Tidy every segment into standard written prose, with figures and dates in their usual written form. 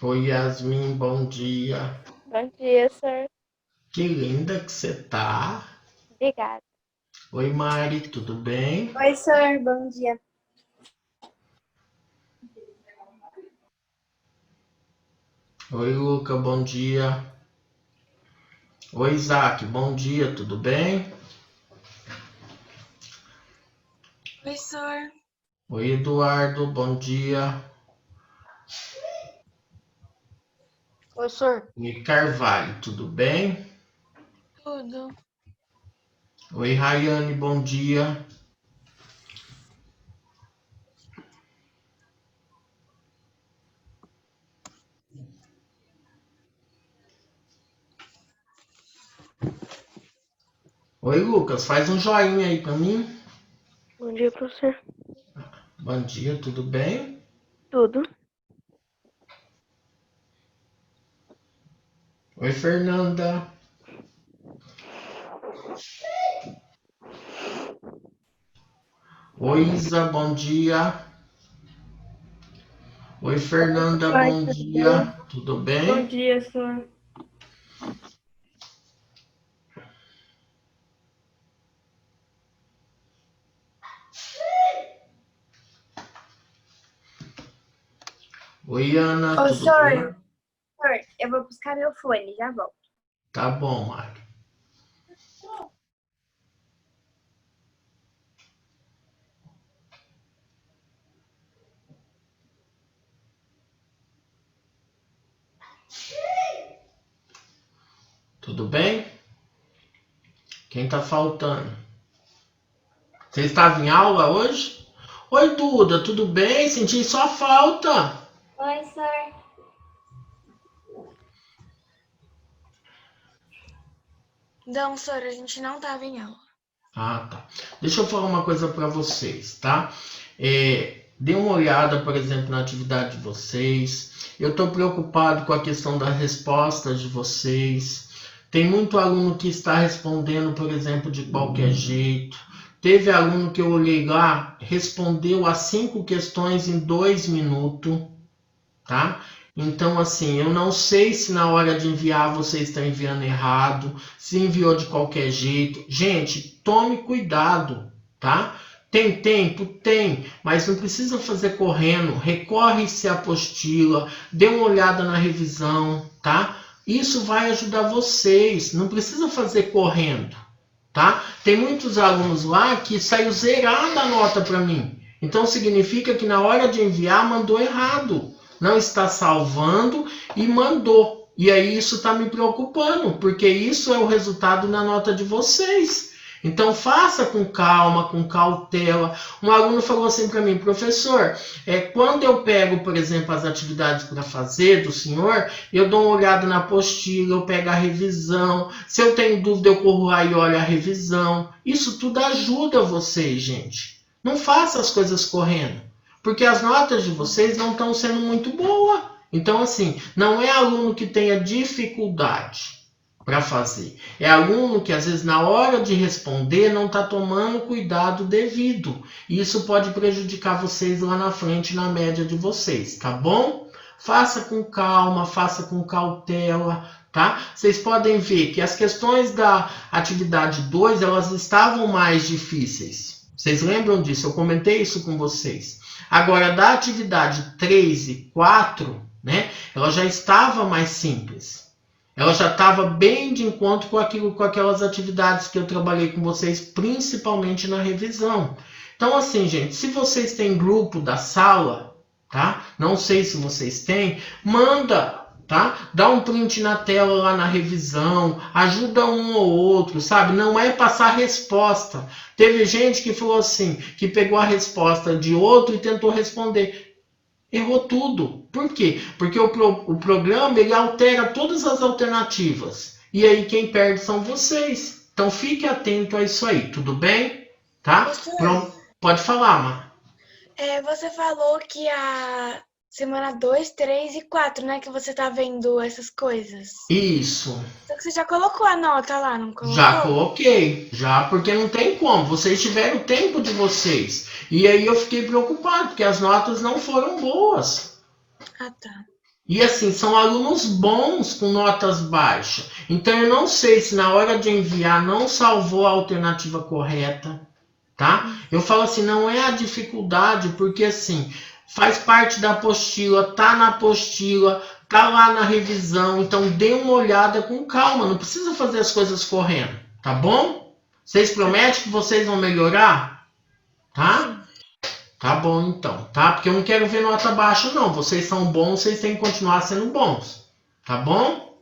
Oi, Yasmin, bom dia. Bom dia, sir. Que linda que você tá. Obrigada. Oi, Mari, tudo bem? Oi, Sor, bom dia. Oi, Luca, bom dia. Oi, Isaac, bom dia, tudo bem? Oi, Sor. Oi, Eduardo, bom dia. Oi, Sor. Oi, Carvalho, tudo bem? Tudo. Oi, Rayane, bom dia. Oi, Lucas, faz um joinha aí pra mim. Bom dia, professor. Bom dia, tudo bem? Tudo. Oi, Fernanda. Oi, Isa, bom dia. Oi, Fernanda, Oi, bom tudo bem? dia. Tudo Bom bem? dia, Sor. Oi, Ana, Ô, tudo bem? Sor, eu vou buscar meu fone, já volto. Tá bom, Mari. Tudo bem? Quem tá faltando? Você estava em aula hoje? Oi, Duda, tudo bem? Senti sua falta. Oi, Sor. Não, Sor, a gente não tava em aula. Ah, tá. Deixa eu falar uma coisa para vocês, tá? Dê uma olhada, por exemplo, na atividade de vocês. Eu estou preocupado com a questão das respostas de vocês. Tem muito aluno que está respondendo, por exemplo, de qualquer jeito. Teve aluno que eu olhei lá, respondeu as 5 questões em 2 minutos, tá? Então, assim, eu não sei se na hora de enviar você está enviando errado, se enviou de qualquer jeito. Gente, tome cuidado, tá? Tem tempo? Tem, mas não precisa fazer correndo. Recorre-se à apostila, dê uma olhada na revisão, tá? Isso vai ajudar vocês, não precisa fazer correndo, tá? Tem muitos alunos lá que saiu zerada a nota para mim. Então significa que na hora de enviar mandou errado. Não está salvando e mandou. E aí isso está me preocupando, porque isso é o resultado na nota de vocês. Então faça com calma, com cautela. Um aluno falou assim para mim, professor, quando eu pego, por exemplo, as atividades para fazer do senhor, eu dou uma olhada na apostila, eu pego a revisão. Se eu tenho dúvida, eu corro lá e olho a revisão. Isso tudo ajuda vocês, gente. Não faça as coisas correndo, porque as notas de vocês não estão sendo muito boas. Então, assim, não é aluno que tenha dificuldade para fazer. É aluno que, às vezes, na hora de responder, não está tomando cuidado devido. E isso pode prejudicar vocês lá na frente, na média de vocês, tá bom? Faça com calma, faça com cautela, tá? Vocês podem ver que as questões da atividade 2 elas estavam mais difíceis. Vocês lembram disso? Eu comentei isso com vocês. Agora, da atividade 3 e 4, né? Ela já estava mais simples. Ela já estava bem de encontro com aquelas atividades que eu trabalhei com vocês, principalmente na revisão. Então, assim, gente, se vocês têm grupo da sala, tá? Não sei se vocês têm, manda, tá? Dá um print na tela lá na revisão, ajuda um ou outro, sabe? Não é passar resposta. Teve gente que falou assim, que pegou a resposta de outro e tentou responder. Errou tudo. Por quê? Porque o programa ele altera todas as alternativas. E aí quem perde são vocês. Então fique atento a isso aí, tudo bem? Tá? Professor, Pronto. Pode falar, Mar. você falou que a semana 2, 3 e 4, né? Que você tá vendo essas coisas. Isso. Só que você já colocou a nota lá, não Já colocou? coloquei, já porque não tem como. Vocês tiveram o tempo de vocês. E aí eu fiquei preocupado, porque as notas não foram boas. Ah, tá. E assim, são alunos bons com notas baixas. Então eu não sei se na hora de enviar não salvou a alternativa correta, tá? Eu falo assim, não é a dificuldade, porque assim, faz parte da apostila, tá na apostila, tá lá na revisão, então dê uma olhada com calma, não precisa fazer as coisas correndo, tá bom? Vocês prometem que vocês vão melhorar? Tá? Tá bom então, tá? Porque eu não quero ver nota baixa não, vocês são bons, vocês têm que continuar sendo bons, tá bom?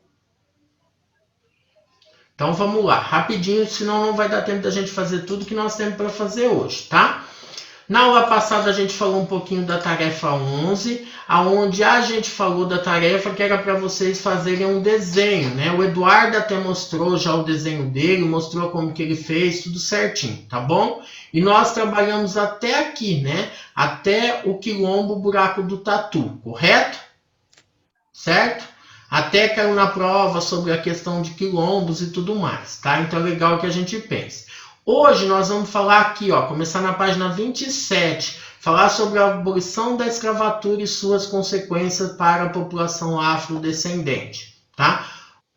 Então vamos lá, rapidinho, senão não vai dar tempo da gente fazer tudo que nós temos para fazer hoje, tá? Na aula passada a gente falou um pouquinho da tarefa 11, aonde a gente falou da tarefa que era para vocês fazerem um desenho, né? O Eduardo até mostrou já o desenho dele, mostrou como que ele fez, tudo certinho, tá bom? E nós trabalhamos até aqui, né? Até o quilombo buraco do tatu, correto? Certo? Até caiu na prova sobre a questão de quilombos e tudo mais, tá? Então é legal que a gente pense. Hoje nós vamos falar aqui, ó, começar na página 27, falar sobre a abolição da escravatura e suas consequências para a população afrodescendente, tá?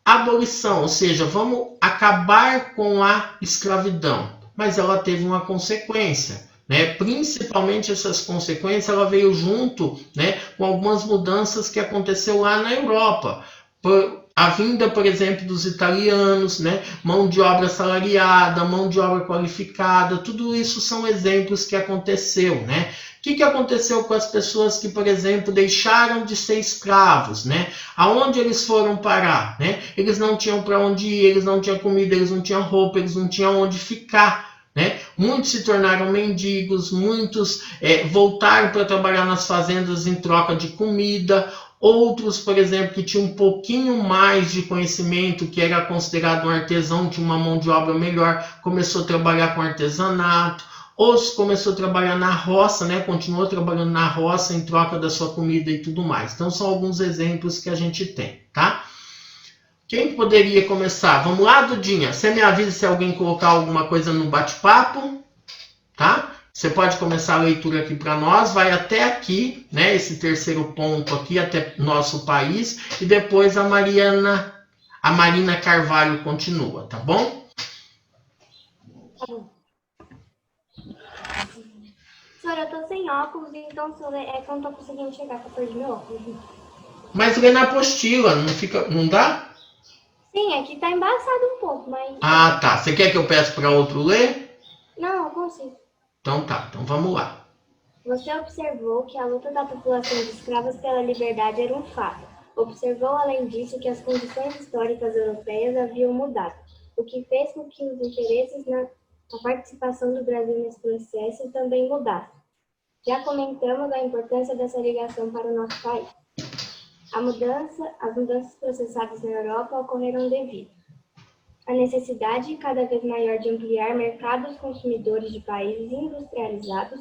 Abolição, ou seja, vamos acabar com a escravidão, mas ela teve uma consequência, né? Principalmente essas consequências, ela veio junto, né, com algumas mudanças que aconteceu lá na Europa. A vinda, por exemplo, dos italianos, né? Mão de obra assalariada, mão de obra qualificada, tudo isso são exemplos que aconteceu, né? O que aconteceu com as pessoas que, por exemplo, deixaram de ser escravos, né? Aonde eles foram parar, né? Eles não tinham para onde ir, eles não tinham comida, eles não tinham roupa, eles não tinham onde ficar, né? Muitos se tornaram mendigos, muitos voltaram para trabalhar nas fazendas em troca de comida. Outros, por exemplo, que tinham um pouquinho mais de conhecimento, que era considerado um artesão, tinha uma mão de obra melhor, começou a trabalhar com artesanato. Outros começou a trabalhar na roça, né? Continuou trabalhando na roça em troca da sua comida e tudo mais. Então, são alguns exemplos que a gente tem, tá? Quem poderia começar? Vamos lá, Dudinha. Você me avisa se alguém colocar alguma coisa no bate-papo, tá? Você pode começar a leitura aqui para nós, vai até aqui, né? Esse terceiro ponto aqui, até nosso país, e depois a Marina Carvalho continua, tá bom? Tá bom. Senhora, eu tô sem óculos, então se eu ler, é que eu não tô conseguindo chegar, que eu perdi meu óculos. Mas lê na apostila, não dá? Sim, aqui tá embaçado um pouco, mas... Ah, tá. Você quer que eu peça para outro ler? Não, eu consigo. Então tá, então vamos lá. Você observou que a luta da população de escravos pela liberdade era um fato. Observou, além disso, que as condições históricas europeias haviam mudado, o que fez com que os interesses na participação do Brasil nesse processo também mudassem. Já comentamos a importância dessa ligação para o nosso país. As mudanças processadas na Europa ocorreram devido à necessidade cada vez maior de ampliar mercados consumidores de países industrializados,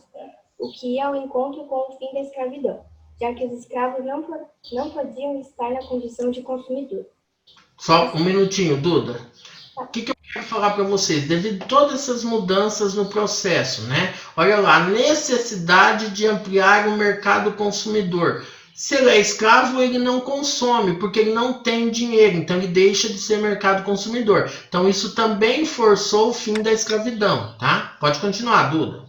o que ia ao encontro com o fim da escravidão, já que os escravos não podiam estar na condição de consumidor. Só um minutinho, Duda. O que eu quero falar para vocês? Devido a todas essas mudanças no processo, né? Olha lá, a necessidade de ampliar o mercado consumidor. Se ele é escravo, ele não consome, porque ele não tem dinheiro, então ele deixa de ser mercado consumidor. Então isso também forçou o fim da escravidão, tá? Pode continuar, Duda.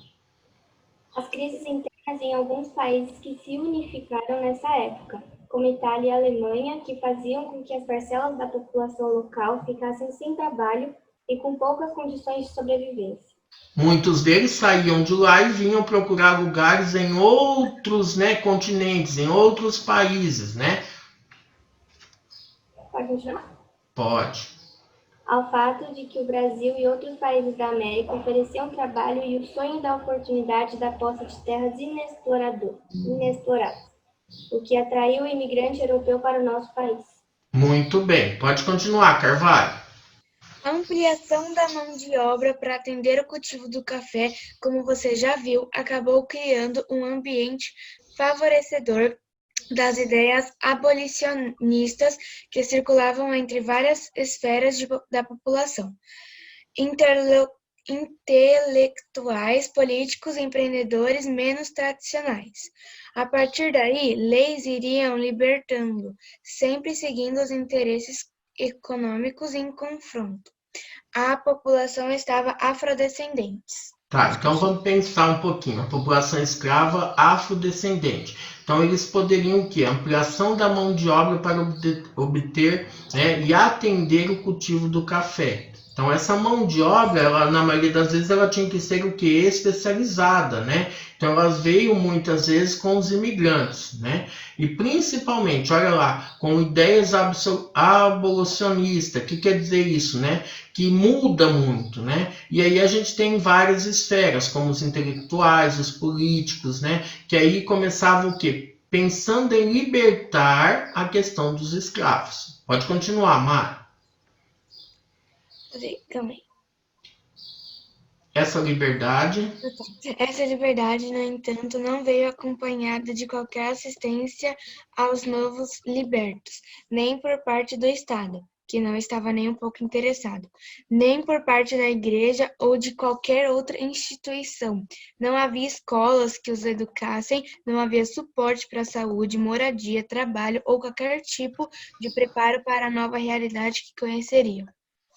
As crises internas em alguns países que se unificaram nessa época, como Itália e Alemanha, que faziam com que as parcelas da população local ficassem sem trabalho e com poucas condições de sobrevivência. Muitos deles saíam de lá e vinham procurar lugares em outros, né, continentes, em outros países, né? Pode continuar? Pode. Ao fato de que o Brasil e outros países da América ofereciam trabalho e o sonho da oportunidade da posse de terras inexploradas, o que atraiu o imigrante europeu para o nosso país. Muito bem. Pode continuar, Carvalho. A ampliação da mão de obra para atender o cultivo do café, como você já viu, acabou criando um ambiente favorecedor das ideias abolicionistas que circulavam entre várias esferas da população, intelectuais, políticos, empreendedores menos tradicionais. A partir daí, leis iriam libertando, sempre seguindo os interesses econômicos em confronto. A população estava afrodescendentes. Tá, então vamos pensar um pouquinho. A população escrava afrodescendente. Então eles poderiam o quê? Ampliação da mão de obra para obter, né, e atender o cultivo do café. Então essa mão de obra, ela, na maioria das vezes, ela tinha que ser o quê? Especializada, né? Então elas veio muitas vezes com os imigrantes, né? E principalmente, olha lá, com ideias abolicionistas. O que quer dizer isso, né? Que muda muito, né? E aí a gente tem várias esferas, como os intelectuais, os políticos, né? Que aí começavam o quê? Pensando em libertar a questão dos escravos. Pode continuar, Mara. Também. Essa liberdade... Essa liberdade, no entanto, não veio acompanhada de qualquer assistência aos novos libertos, nem por parte do Estado, que não estava nem um pouco interessado, nem por parte da igreja ou de qualquer outra instituição. Não havia escolas que os educassem, não havia suporte para a saúde, moradia, trabalho ou qualquer tipo de preparo para a nova realidade que conheceriam.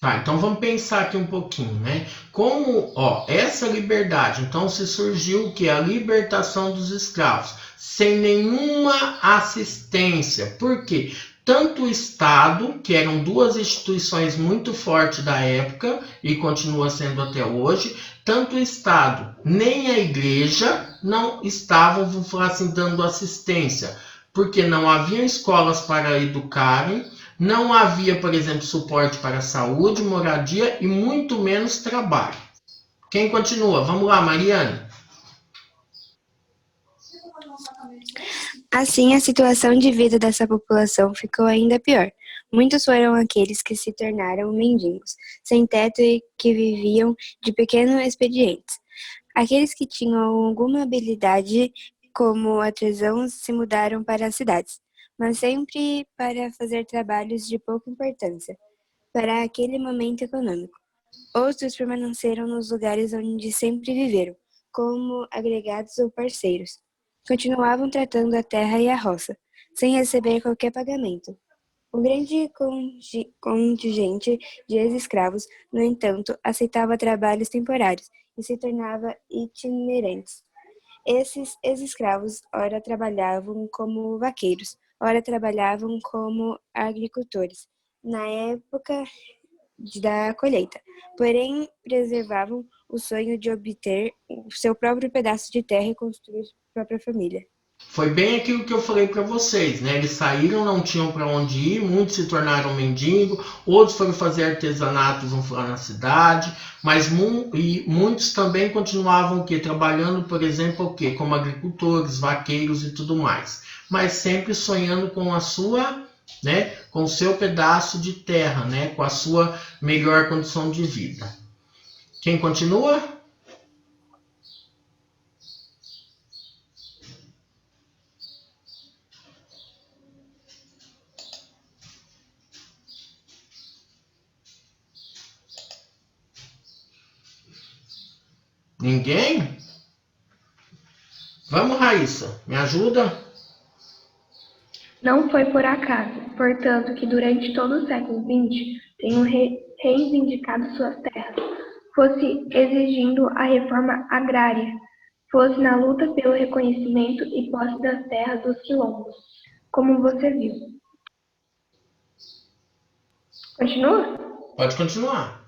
Tá, então vamos pensar aqui um pouquinho, né? Como, essa liberdade, então se surgiu o que? A libertação dos escravos, sem nenhuma assistência. Por quê? Tanto o Estado, que eram duas instituições muito fortes da época e continua sendo até hoje, tanto o Estado nem a igreja não estavam, vamos falar assim, dando assistência, porque não havia escolas para educarem, não havia, por exemplo, suporte para saúde, moradia e muito menos trabalho. Quem continua? Vamos lá, Mariane. Assim, a situação de vida dessa população ficou ainda pior. Muitos foram aqueles que se tornaram mendigos, sem teto e que viviam de pequenos expedientes. Aqueles que tinham alguma habilidade, como artesãos, se mudaram para as cidades, mas sempre para fazer trabalhos de pouca importância para aquele momento econômico. Outros permaneceram nos lugares onde sempre viveram, como agregados ou parceiros. Continuavam tratando a terra e a roça, sem receber qualquer pagamento. Um grande contingente de ex-escravos, no entanto, aceitava trabalhos temporários e se tornava itinerantes. Esses ex-escravos ora trabalhavam como vaqueiros, ora trabalhavam como agricultores, na época da colheita, porém preservavam o sonho de obter o seu próprio pedaço de terra e construir sua própria família. Foi bem aquilo que eu falei para vocês, né? Eles saíram, não tinham para onde ir, muitos se tornaram mendigos, outros foram fazer artesanato, vamos falar, na cidade, mas muitos também continuavam o quê? Trabalhando, por exemplo, o quê? Como agricultores, vaqueiros e tudo mais, mas sempre sonhando com a sua, né? Com o seu pedaço de terra, né? Com a sua melhor condição de vida. Quem continua? Ninguém? Vamos, Raíssa, me ajuda? Não foi por acaso, portanto, que durante todo o século XX tenham reivindicado suas terras, fosse exigindo a reforma agrária, fosse na luta pelo reconhecimento e posse das terras dos quilombos, como você viu. Continua? Pode continuar.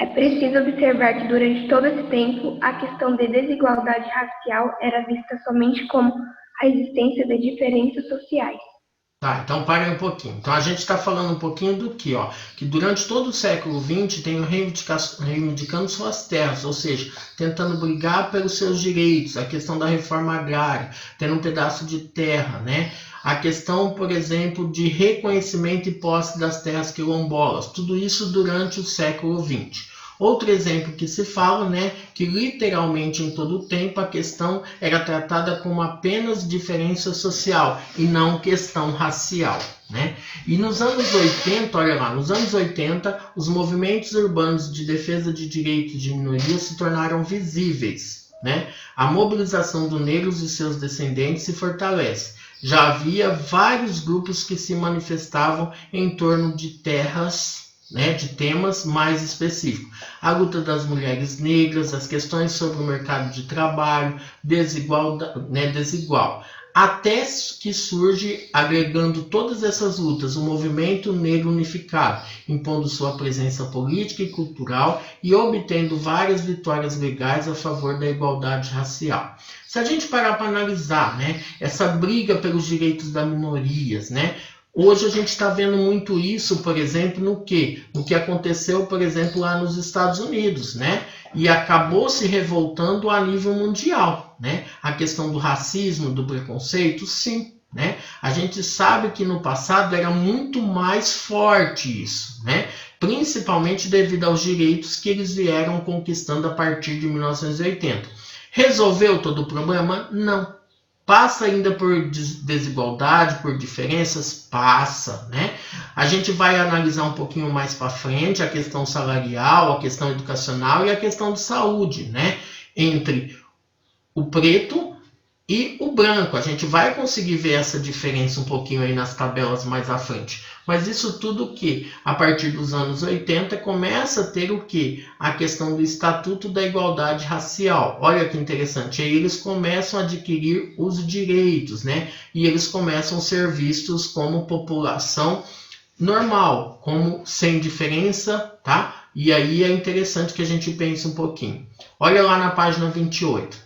É preciso observar que durante todo esse tempo, a questão de desigualdade racial era vista somente como a existência de diferenças sociais. Tá, então para um pouquinho. Então a gente está falando um pouquinho do que, que durante todo o século XX tem reivindicando suas terras, ou seja, tentando brigar pelos seus direitos, a questão da reforma agrária, tendo um pedaço de terra, né? A questão, por exemplo, de reconhecimento e posse das terras quilombolas, tudo isso durante o século XX. Outro exemplo que se fala, né, que literalmente em todo o tempo a questão era tratada como apenas diferença social e não questão racial, né? E nos anos 80, olha lá, nos anos 80, os movimentos urbanos de defesa de direitos de minorias se tornaram visíveis, né? A mobilização dos negros e seus descendentes se fortalece. Já havia vários grupos que se manifestavam em torno de terras, né, de temas mais específicos. A luta das mulheres negras, as questões sobre o mercado de trabalho, desigual. Até que surge, agregando todas essas lutas, o movimento negro unificado, impondo sua presença política e cultural e obtendo várias vitórias legais a favor da igualdade racial. Se a gente parar para analisar, né, essa briga pelos direitos das minorias, né, hoje a gente está vendo muito isso, por exemplo, no que aconteceu, por exemplo, lá nos Estados Unidos, né? E acabou se revoltando a nível mundial, né? A questão do racismo, do preconceito, sim, né? A gente sabe que no passado era muito mais forte isso, né? Principalmente devido aos direitos que eles vieram conquistando a partir de 1980. Resolveu todo o problema? Não. Passa ainda por desigualdade, por diferenças? Passa, né? A gente vai analisar um pouquinho mais para frente a questão salarial, a questão educacional e a questão de saúde, né? Entre o preto e o branco. A gente vai conseguir ver essa diferença um pouquinho aí nas tabelas mais à frente. Mas isso tudo que, a partir dos anos 80, começa a ter o quê? A questão do Estatuto da Igualdade Racial. Olha que interessante. Aí eles começam a adquirir os direitos, né? E eles começam a ser vistos como população normal, como sem diferença, tá? E aí é interessante que a gente pense um pouquinho. Olha lá na página 28.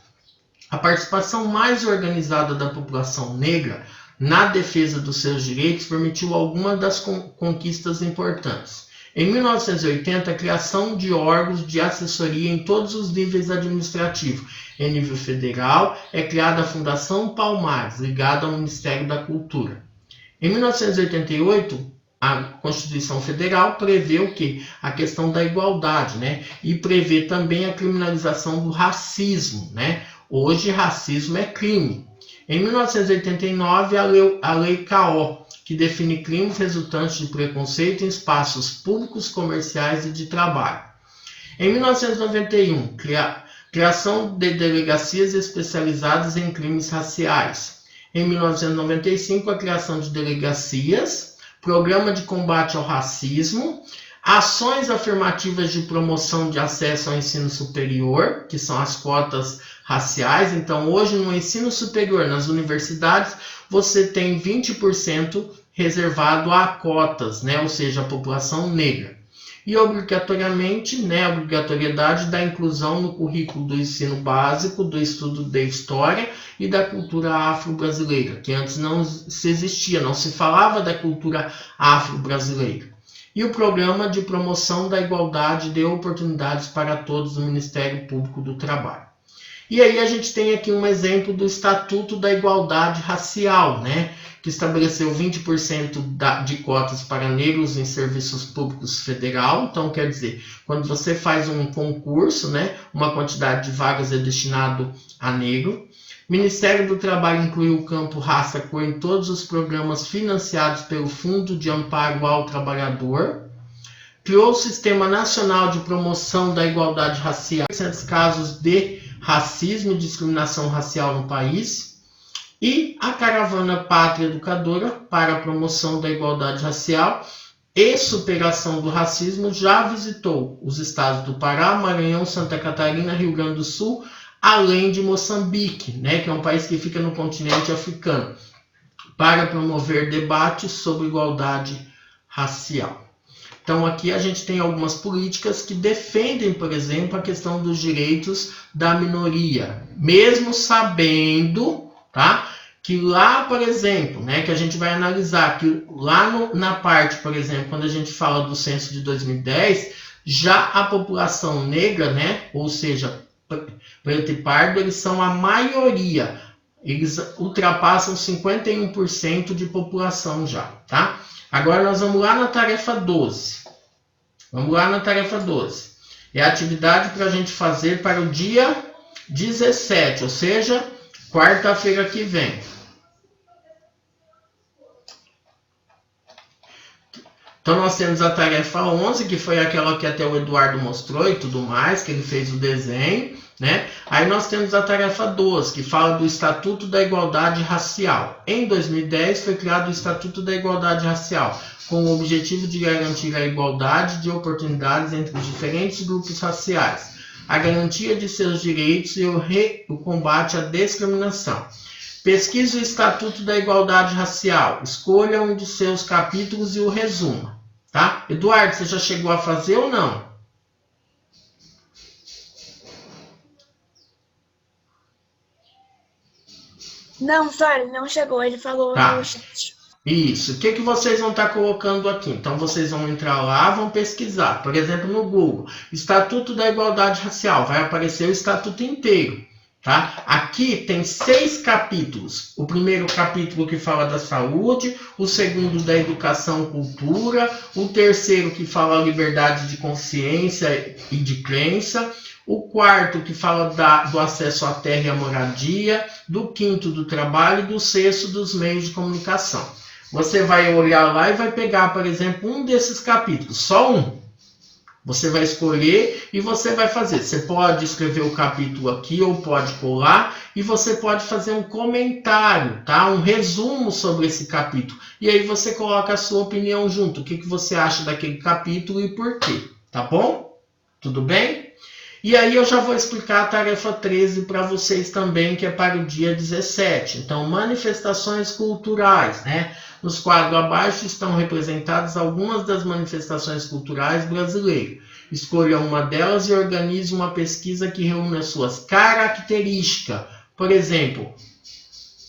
A participação mais organizada da população negra na defesa dos seus direitos permitiu algumas das conquistas importantes. Em 1980, a criação de órgãos de assessoria em todos os níveis administrativos. Em nível federal, é criada a Fundação Palmares, ligada ao Ministério da Cultura. Em 1988, a Constituição Federal prevê o quê? A questão da igualdade, né? E prevê também a criminalização do racismo, né? Hoje, racismo é crime. Em 1989, a Lei K.O., que define crimes resultantes de preconceito em espaços públicos, comerciais e de trabalho. Em 1991, criação de delegacias especializadas em crimes raciais. Em 1995, a criação de delegacias, Programa de Combate ao Racismo, ações afirmativas de promoção de acesso ao ensino superior, que são as cotas raciais. Então, hoje, no ensino superior, nas universidades, você tem 20% reservado a cotas, né? Ou seja, a população negra. E obrigatoriamente, né, a obrigatoriedade da inclusão no currículo do ensino básico, do estudo da história e da cultura afro-brasileira, que antes não se existia, não se falava da cultura afro-brasileira. E o Programa de Promoção da Igualdade de Oportunidades para Todos do Ministério Público do Trabalho. E aí a gente tem aqui um exemplo do Estatuto da Igualdade Racial, né? Que estabeleceu 20% de cotas para negros em serviços públicos federal. Então, quer dizer, quando você faz um concurso, né, uma quantidade de vagas é destinado a negro. Ministério do Trabalho incluiu o campo raça-cor em todos os programas financiados pelo Fundo de Amparo ao Trabalhador. Criou o Sistema Nacional de Promoção da Igualdade Racial, 600 casos de racismo e discriminação racial no país. E a Caravana Pátria Educadora para a Promoção da Igualdade Racial e Superação do Racismo já visitou os estados do Pará, Maranhão, Santa Catarina, Rio Grande do Sul, além de Moçambique, né, que é um país que fica no continente africano, para promover debates sobre igualdade racial. Então, aqui a gente tem algumas políticas que defendem, por exemplo, a questão dos direitos da minoria, mesmo sabendo, tá, que lá, por exemplo, né, que a gente vai analisar, que lá na parte, por exemplo, quando a gente fala do censo de 2010, já a população negra, né, ou seja, preto e pardo, eles são a maioria, eles ultrapassam 51% de população já, tá? Agora nós vamos lá na tarefa 12. Vamos lá na tarefa 12. É atividade para a gente fazer para o dia 17, ou seja, quarta-feira que vem. Então, nós temos a tarefa 11, que foi aquela que até o Eduardo mostrou e tudo mais, que ele fez o desenho, né? Aí nós temos a tarefa 12, que fala do Estatuto da Igualdade Racial. Em 2010, foi criado o Estatuto da Igualdade Racial, com o objetivo de garantir a igualdade de oportunidades entre os diferentes grupos raciais, a garantia de seus direitos e o combate à discriminação. Pesquise o Estatuto da Igualdade Racial. Escolha um dos seus capítulos e o resuma. Tá? Eduardo, você já chegou a fazer ou não? Não, só ele não chegou, ele falou Tá. no chat. Isso. O que vocês vão estar colocando aqui? Então, vocês vão entrar lá, vão pesquisar. Por exemplo, no Google, Estatuto da Igualdade Racial. Vai aparecer o estatuto inteiro. Tá? Aqui tem 6 capítulos. O primeiro capítulo que fala da saúde, o segundo da educação e cultura, o terceiro que fala da liberdade de consciência e de crença, o quarto que fala do acesso à terra e à moradia, do quinto do trabalho e do sexto dos meios de comunicação. Você vai olhar lá e vai pegar, por exemplo, um desses capítulos, só um. Você vai escolher e você vai fazer. Você pode escrever o capítulo aqui ou pode colar e você pode fazer um comentário, tá? Um resumo sobre esse capítulo. E aí você coloca a sua opinião junto. O que você acha daquele capítulo e por quê, tá bom? Tudo bem? E aí eu já vou explicar a tarefa 13 para vocês também, que é para o dia 17. Então, manifestações culturais, né? Nos quadros abaixo estão representadas algumas das manifestações culturais brasileiras. Escolha uma delas e organize uma pesquisa que reúna as suas características. Por exemplo,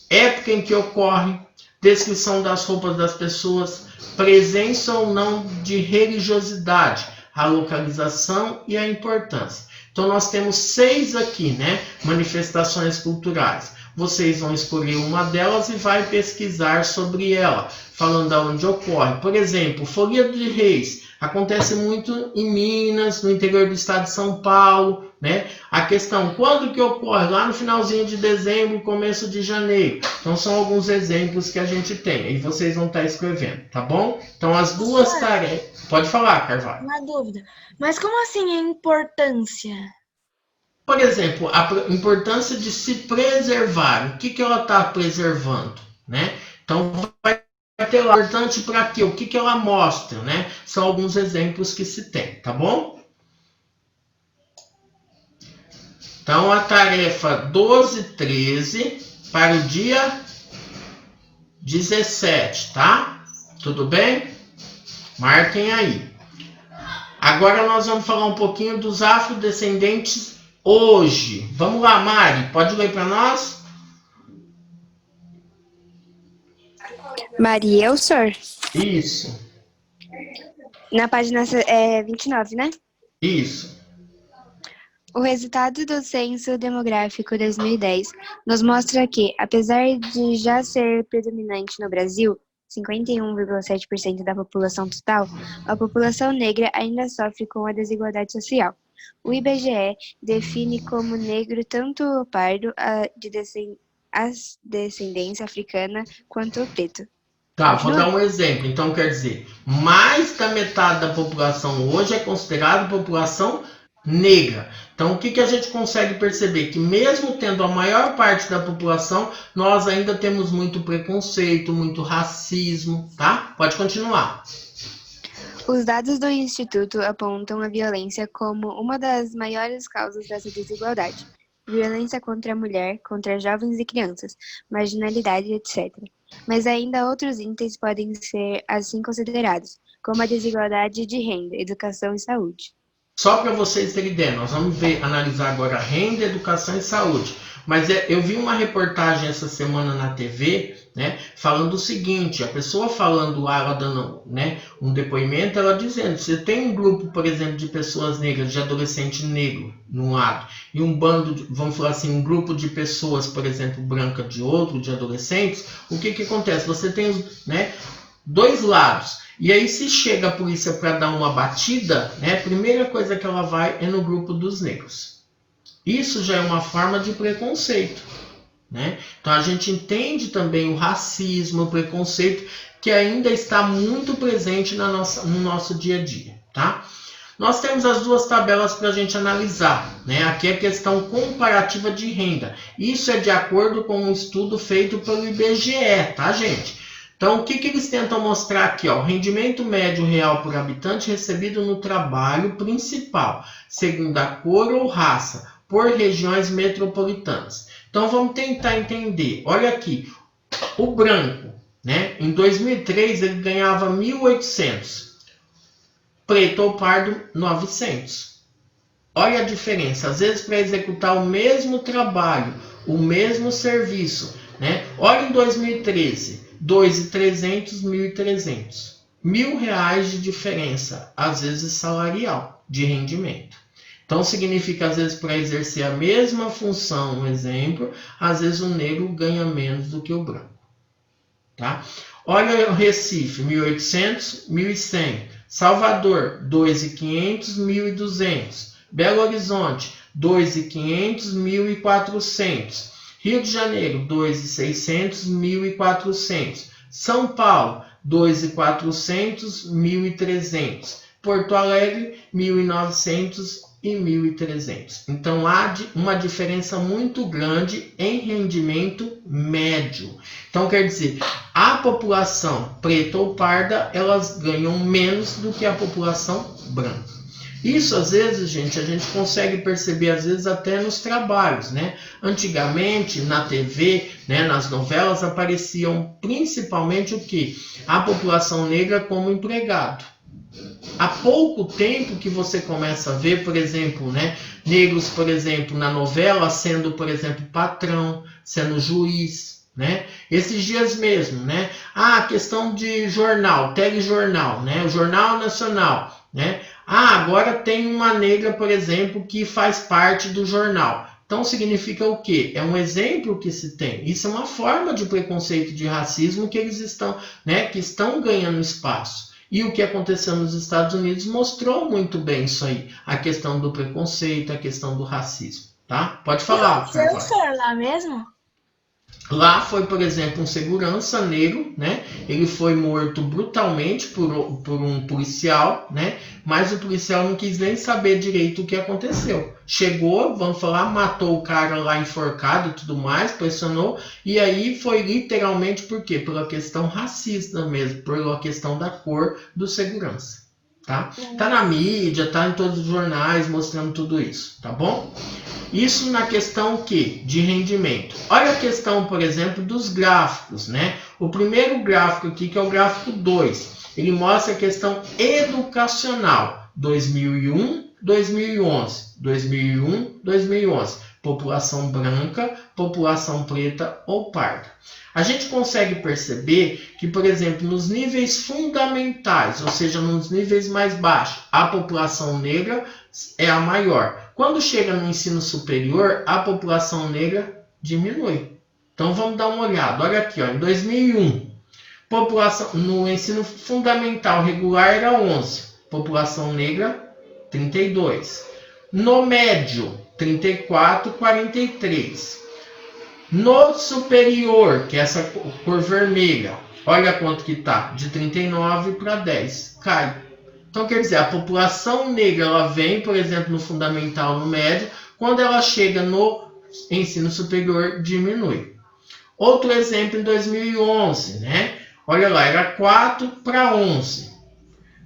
época em que ocorre, descrição das roupas das pessoas, presença ou não de religiosidade, a localização e a importância. Então, nós temos 6 aqui, né? Manifestações culturais. Vocês vão escolher uma delas e vai pesquisar sobre ela, falando aonde ocorre. Por exemplo, Folia de Reis acontece muito em Minas, no interior do estado de São Paulo, né? A questão, quando que ocorre? Lá no finalzinho de dezembro, começo de janeiro. Então, são alguns exemplos que a gente tem. E vocês vão estar escrevendo, tá bom? Então, as duas tarefas... Pode falar, Carvalho. Uma dúvida. Mas como assim a importância? Por exemplo, a importância de se preservar. O que ela está preservando, né? Então, vai ter lá, importante para quê? O que ela mostra, né? São alguns exemplos que se tem, tá bom? Então, a tarefa 12 e 13 para o dia 17, tá? Tudo bem? Marquem aí. Agora nós vamos falar um pouquinho dos afrodescendentes hoje. Vamos lá, Mari, pode ler para nós? Maria, o senhor? Isso. Na página 29, né? Isso. O resultado do Censo Demográfico 2010 nos mostra que, apesar de já ser predominante no Brasil, 51,7% da população total, a população negra ainda sofre com a desigualdade social. O IBGE define como negro tanto o pardo, a descendência africana, quanto o preto. Tá, vou dar um exemplo. Então, quer dizer, mais da metade da população hoje é considerada população negra. Então, o que a gente consegue perceber? Que mesmo tendo a maior parte da população, nós ainda temos muito preconceito, muito racismo, tá? Pode continuar. Os dados do Instituto apontam a violência como uma das maiores causas dessa desigualdade. Violência contra a mulher, contra jovens e crianças, marginalidade, etc. Mas ainda outros itens podem ser assim considerados, como a desigualdade de renda, educação e saúde. Só para vocês terem ideia, nós vamos analisar agora renda, educação e saúde. Mas eu vi uma reportagem essa semana na TV, né, falando o seguinte, a pessoa falando lá, ela dando, né, um depoimento, ela dizendo, você tem um grupo, por exemplo, de pessoas negras, de adolescente negro, num lado, e um bando, vamos falar assim, um grupo de pessoas, por exemplo, branca de outro, de adolescentes, o que acontece? Você tem, né, dois lados. E aí, se chega a polícia para dar uma batida, né, a primeira coisa que ela vai é no grupo dos negros. Isso já é uma forma de preconceito, né? Então, a gente entende também o racismo, o preconceito, que ainda está muito presente no nosso dia a dia, tá? Nós temos as duas tabelas para a gente analisar, né? Aqui é a questão comparativa de renda. Isso é de acordo com um estudo feito pelo IBGE, tá, gente? Então, o que eles tentam mostrar aqui? Ó, o rendimento médio real por habitante recebido no trabalho principal, segundo a cor ou raça, por regiões metropolitanas. Então, vamos tentar entender. Olha aqui, o branco, né? Em 2003, ele ganhava 1.800. Preto ou pardo, 900. Olha a diferença. Às vezes, para executar o mesmo trabalho, o mesmo serviço, né? Olha em 2013, 2.300, 1.300. R$1.000 de diferença, às vezes salarial, de rendimento. Então, significa, às vezes, para exercer a mesma função, um exemplo, às vezes o negro ganha menos do que o branco. Tá? Olha o Recife, 1.800, 1.100. Salvador, 2.500, 1.200. Belo Horizonte, 2.500, 1.400. Rio de Janeiro, 2.600, 1.400. São Paulo, 2.400, 1.300. Porto Alegre, 1.900 e 1.300. Então, há uma diferença muito grande em rendimento médio. Então, quer dizer, a população preta ou parda, elas ganham menos do que a população branca. Isso, às vezes, gente, a gente consegue perceber, às vezes, até nos trabalhos, né? Antigamente, na TV, né, nas novelas, apareciam principalmente o quê? A população negra como empregado. Há pouco tempo que você começa a ver, por exemplo, né, negros, por exemplo, na novela, sendo, por exemplo, patrão, sendo juiz, né? Esses dias mesmo, né? A questão de jornal, telejornal, né? O Jornal Nacional, né? Agora tem uma negra, por exemplo, que faz parte do jornal. Então significa o quê? É um exemplo que se tem. Isso é uma forma de preconceito, de racismo que eles estão, né, que estão ganhando espaço. E o que aconteceu nos Estados Unidos mostrou muito bem isso aí. A questão do preconceito, a questão do racismo. Tá? Pode falar. Você é o senhor lá mesmo? Lá foi, por exemplo, um segurança negro, né? Ele foi morto brutalmente por um policial, né? Mas o policial não quis nem saber direito o que aconteceu. Chegou, vamos falar, matou o cara lá enforcado e tudo mais, pressionou. E aí foi literalmente por quê? Pela questão racista mesmo, pela questão da cor do segurança. Tá? Tá na mídia, tá em todos os jornais mostrando tudo isso, tá bom? Isso na questão de rendimento. Olha a questão, por exemplo, dos gráficos, né? O primeiro gráfico aqui, que é o gráfico 2, ele mostra a questão educacional. 2001, 2011. 2001, 2011. População branca, população preta ou parda. A gente consegue perceber que, por exemplo, nos níveis fundamentais, ou seja, nos níveis mais baixos, a população negra é a maior. Quando chega no ensino superior, a população negra diminui. Então vamos dar uma olhada. Olha aqui, ó, em 2001, população no ensino fundamental regular era 11, população negra 32. No médio, 34, 43. No superior, que é essa cor vermelha, olha quanto que tá, de 39 para 10, cai. Então, quer dizer, a população negra, ela vem, por exemplo, no fundamental, no médio, quando ela chega no ensino superior, diminui. Outro exemplo em 2011, né? Olha lá, era 4 para 11,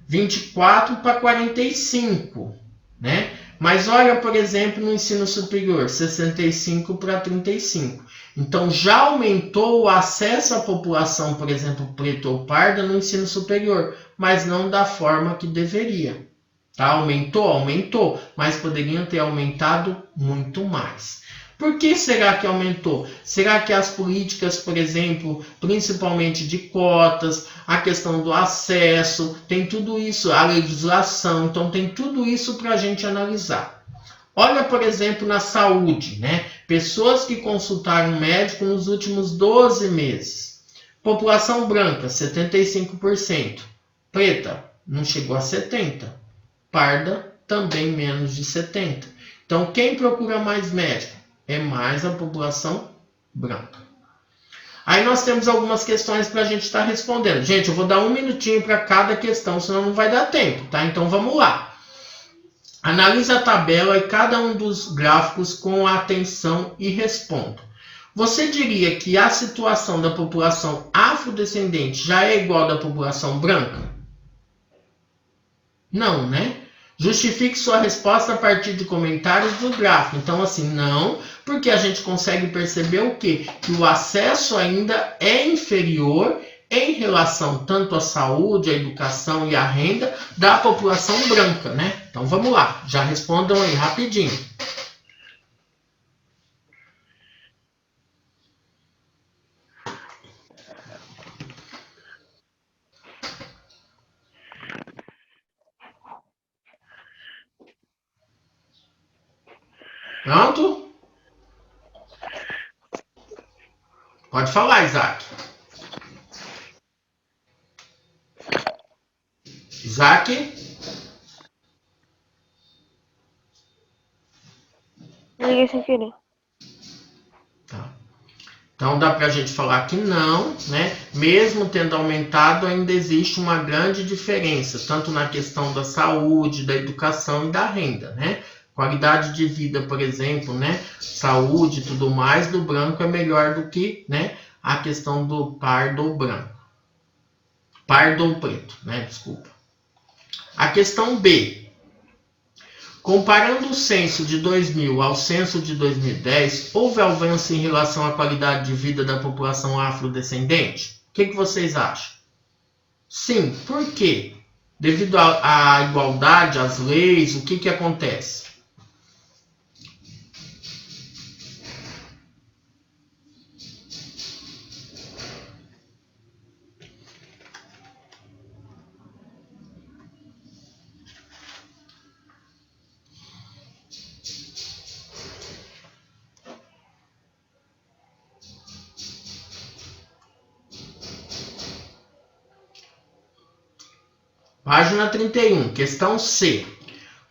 24 para 45, né? Mas olha, por exemplo, no ensino superior, 65 para 35. Então, já aumentou o acesso à população, por exemplo, preta ou parda, no ensino superior, mas não da forma que deveria. Tá? Aumentou, mas poderiam ter aumentado muito mais. Por que será que aumentou? Será que as políticas, por exemplo, principalmente de cotas, a questão do acesso, tem tudo isso, a legislação, então tem tudo isso para a gente analisar. Olha, por exemplo, na saúde, né? Pessoas que consultaram um médico nos últimos 12 meses. População branca, 75%. Preta não chegou a 70. Parda também menos de 70. Então, quem procura mais médico? É mais a população branca. Aí nós temos algumas questões para a gente estar respondendo. Gente, eu vou dar 1 minutinho para cada questão, senão não vai dar tempo, tá? Então vamos lá. Analise a tabela e cada um dos gráficos com atenção e responda. Você diria que a situação da população afrodescendente já é igual à da população branca? Não, né? Justifique sua resposta a partir de comentários do gráfico. Então, assim, não, porque a gente consegue perceber o quê? Que o acesso ainda é inferior em relação tanto à saúde, à educação e à renda da população branca, né? Então, vamos lá. Já respondam aí rapidinho. Pronto? Pode falar, Isaac. Isaac? Liguei sem querer. Tá. Então dá para a gente falar que não, né? Mesmo tendo aumentado, ainda existe uma grande diferença, tanto na questão da saúde, da educação e da renda, né? Qualidade de vida, por exemplo, né? Saúde e tudo mais do branco é melhor do que, né? A questão do pardo ou branco. Pardo ou preto, né? Desculpa. A questão B. Comparando o censo de 2000 ao censo de 2010, houve avanço em relação à qualidade de vida da população afrodescendente? O que vocês acham? Sim, por quê? Devido à igualdade, às leis, o que acontece? Página 31, questão C.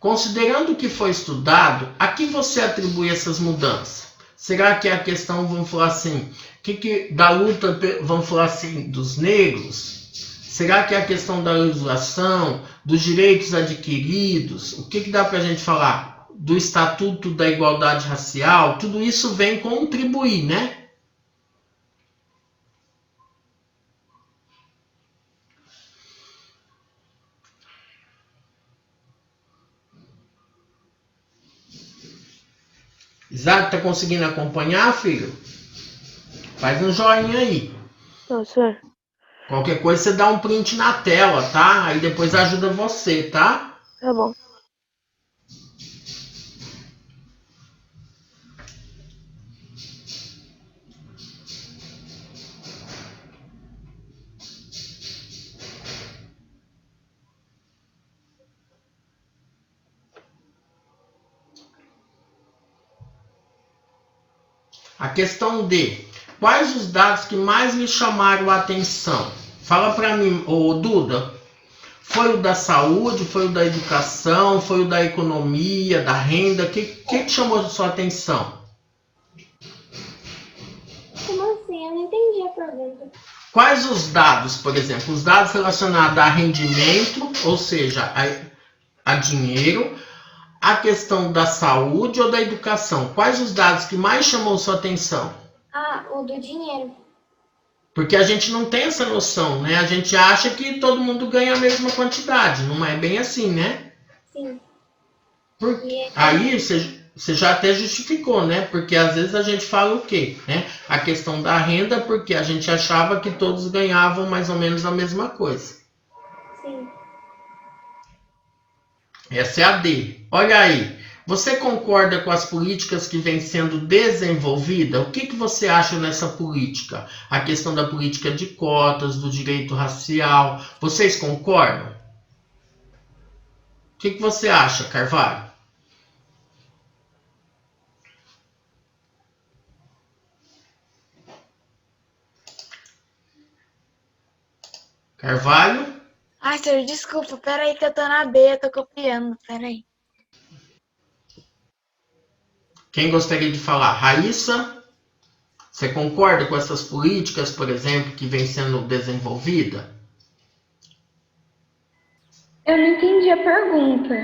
Considerando o que foi estudado, a que você atribui essas mudanças? Será que é a questão, vamos falar assim, da luta, vamos falar assim, dos negros? Será que é a questão da legislação, dos direitos adquiridos? O que dá para a gente falar? Do Estatuto da Igualdade Racial? Tudo isso vem contribuir, né? Isaac, tá conseguindo acompanhar, filho? Faz um joinha aí. Não, senhor. Qualquer coisa você dá um print na tela, tá? Aí depois ajuda você, tá? Tá bom. A questão D. Quais os dados que mais lhe chamaram a atenção? Fala para mim, ô Duda. Foi o da saúde, foi o da educação, foi o da economia, da renda? O que chamou a sua atenção? Como assim? Eu não entendi a pergunta. Quais os dados, por exemplo, os dados relacionados a rendimento, ou seja, a dinheiro, a questão da saúde ou da educação? Quais os dados que mais chamou sua atenção? Ah, o do dinheiro. Porque a gente não tem essa noção, né? A gente acha que todo mundo ganha a mesma quantidade. Não é bem assim, né? Sim. Aí você já até justificou, né? Porque às vezes a gente fala o quê? Né? A questão da renda, porque a gente achava que todos ganhavam mais ou menos a mesma coisa. Sim. Essa é a D. Olha aí. Você concorda com as políticas que vêm sendo desenvolvidas? O que você acha nessa política? A questão da política de cotas, do direito racial. Vocês concordam? O que você acha, Carvalho? Carvalho? Ai, senhor, desculpa, peraí que eu tô na B, eu tô copiando, peraí. Quem gostaria de falar? Raíssa, você concorda com essas políticas, por exemplo, que vem sendo desenvolvida? Eu não entendi a pergunta.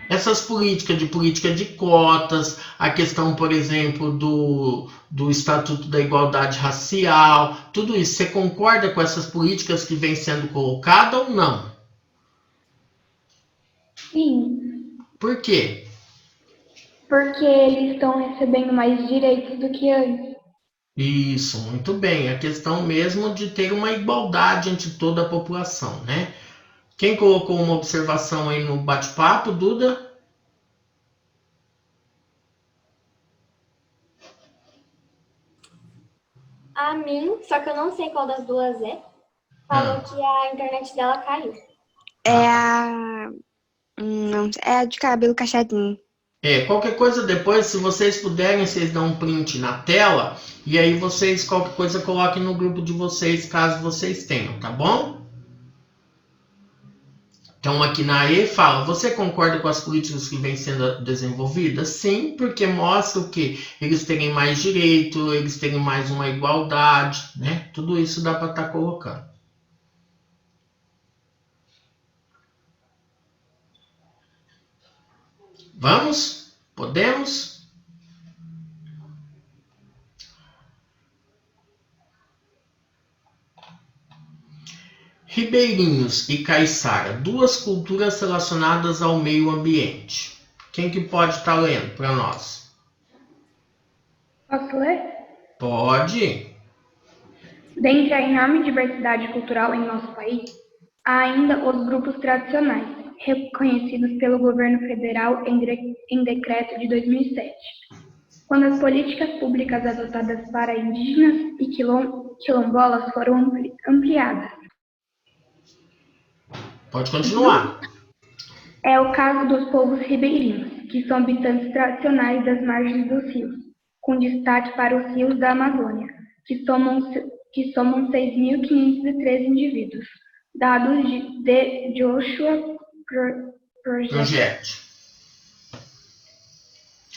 Essas política de cotas, a questão, por exemplo, do Estatuto da Igualdade Racial, tudo isso, você concorda com essas políticas que vêm sendo colocadas ou não? Sim, Por quê? porque eles estão recebendo mais direitos do que antes. Isso, muito bem. A questão mesmo de ter uma igualdade entre toda a população, né? Quem colocou uma observação aí no bate-papo, Duda? A mim, só que eu não sei qual das duas é, falou que a internet dela caiu. É a. Não, é a de cabelo cacheadinho. Qualquer coisa depois, se vocês puderem, vocês dão um print na tela e aí vocês, qualquer coisa, coloquem no grupo de vocês, caso vocês tenham, tá bom? Então aqui na E fala, você concorda com as políticas que vêm sendo desenvolvidas? Sim, porque mostra o que? Eles terem mais direito, eles terem mais uma igualdade, né? Tudo isso dá para estar colocando. Vamos? Podemos? Ribeirinhos e Caiçara, duas culturas relacionadas ao meio ambiente. Quem que pode estar lendo para nós? Posso ler? Pode. Dentre a enorme diversidade cultural em nosso país, há ainda os grupos tradicionais, reconhecidos pelo governo federal em decreto de 2007, quando as políticas públicas adotadas para indígenas e quilombolas foram ampliadas. Pode continuar. É o caso dos povos ribeirinhos, que são habitantes tradicionais das margens dos rios, com destaque para os rios da Amazônia, que somam 6.513 indivíduos, dados de Joshua Project.